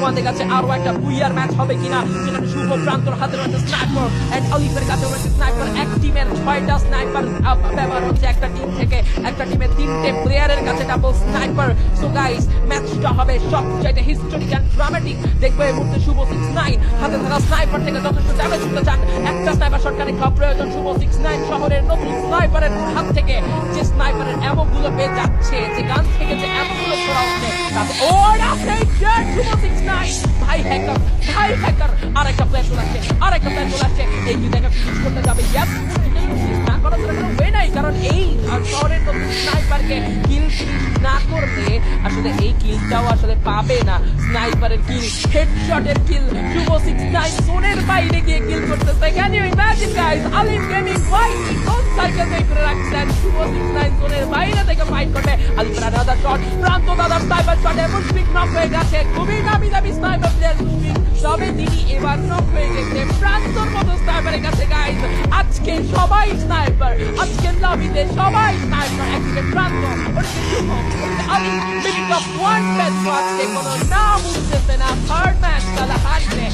আমাদের কাছে আরো একটা বুইয়ার ম্যাচ হবে কিনা, যেখানে শুভ প্রান্তর হাতে রয়েছে স্নাইপার এন্ড আলিফের কাছে রয়েছে স্নাইপার। এক টিমের 6টা স্নাইপার ব্যবহার হচ্ছে একটা টিম থেকে, একটা টিমের 3টে প্লেয়ারের কাছে ডাবল স্নাইপার। সো গাইস, ম্যাচটা হবে সবচেয়ে হিস্টোরিক এন্ড ড্রামাটিক। দেখবো এই মুহূর্তে শুভ 6ix9ine হাতে থাকা স্নাইপার থেকে যথেষ্ট ড্যামেজ করতে চান। একটা স্নাইপার শটকারে খাওয়া প্রয়োজন শুভ 6ix9ine শহরের নতুন স্নাইপারের হাত থেকে, যে স্নাইপারের এমনগুলো পেয়ে যাচ্ছে, যে গান থেকে যে এমনগুলো ছোড়া হচ্ছে তাতে শুভ 6ix9ine ভাই হ্যাকার, ভাই হ্যাকার। আরেকটা প্লেয়ার চলে আসছে, আরেকটা প্লেয়ার চলে আসছে। এই কি দেখা ফিনিশ করতে যাবে? ইয়াস, না করার কোনো ওয়ে নাই, কারণ এই শহরের নতুন স্নাইপারকে কিল ফিনিশ না করলে আসলে এই কিলটাও আসলে পাবে না। স্নাইপারের কিল, হেডশটের কিল, শুভ 6ix9ine জোনের বাইরে গিয়ে কিল করতেছে। Can you imagine guys? Alif gaming ভাই কোন সাইকেল তৈরি করে রাখছেন? শুভ 6ix9ine জোনের বাইরে থেকে ফাইট করবে। আলিফের আনাদার শট, প্রান্ত দাদার স্নাইপার শটে মুশফিক নক হয়ে গেছে। খুবই দামি দামি স্নাইপার প্লেয়ার মুশফিক, তবে তিনি এবার নক হয়ে গেছে প্রান্তর মতো স্নাইপারের কাছে। গাইস, আজকে সবাই স্নাইপার, আজকে লবিতে সবাই স্নাইপার। একদিকে প্রান্ত, ওদিকে শুভ, ওদিকে আলিফ। মিনিট অফ 1 ম্যাচ আজকে কোনো নাম উঠতেছে না। থার্ড ম্যাচ তারা হারবে,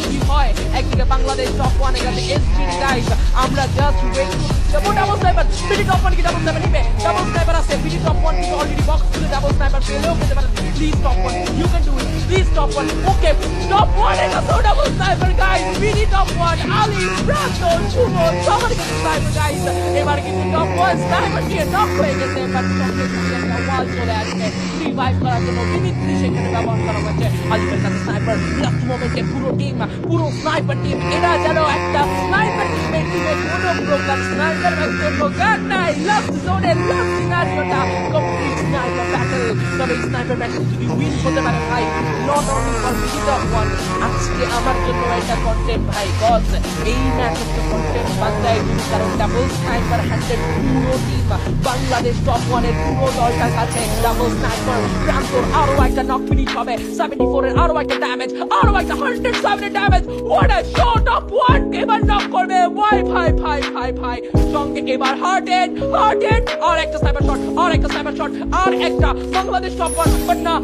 কি হয়। একদিকে বাংলাদেশ টপ 1 এর কাছে এসজি। গাইস, আমরা জাস্ট ওয়েট করছি। ডাবল স্নাইপার, মিনিট অফ 1 কি ডাবল স্নাইপার নিবে? ডাবল স্নাইপার আছে। মিনিট অফ 1 কিন্তু অলরেডি বক্স খুলে ডাবল স্নাইপার পেলেও পেতে পারে। Please top 1, you can do it. Please top 1, okay top 1 এর কাছে double sniper. Guys, minute off 1 Alif, প্রান্ত, শুভ সবার কাছে স্নাইপার। গাইস, এবার কিন্তু টপ 1 স্নাইপার দিয়ে নক হয়ে গেছে। বাট টপে একটা ওয়াল চলে আসছে রিভাইভ করার জন্য। মিনিট 30 সেখানে ব্যবহার করা হয়েছে। আলিফের কাছে স্নাইপার, লাস্ট মোমেন্টে পুরো টিম, পুরো স্নাইপার টিম, এরা যেন একটা স্নাইপার টিমের কোনো প্রকার স্নাইপার ম্যাচের প্রকার নাই। লাস্ট জোনের লাস্ট সিনারিওটা কমপ্লিট স্নাইপার ব্যাটল। তবে স্নাইপার ব্যাটল যদি উইন হতে পারে ভাই, not only for minute off 1, আজকে আমার জন্য এটা কন্টেন্ট ভাই। কজ এই ম্যাচ হচ্ছে কন্টেন্ট বাংলায়, কারণ ডাবল স্নাইপার হ্যান্ডেড পুরো টিম, বাংলাদেশ টপ 1 এর পুরো দলটার কাছে ডাবল স্নাইপার। প্রান্তর আরো একটা নক ফিনিশ হবে, 74 এর আরো একটা ড্যামেজ, আরো একটা 107 এর damage. What a shot of 1, এবার নক করবে ভাই ভাই ভাই ভাই ভাই। সঙ্গে এবার হার্টেড, আর একটা স্নাইপার শট, আর একটা স্নাইপার শট, আর একটা বাংলাদেশ টপ 1, বাট না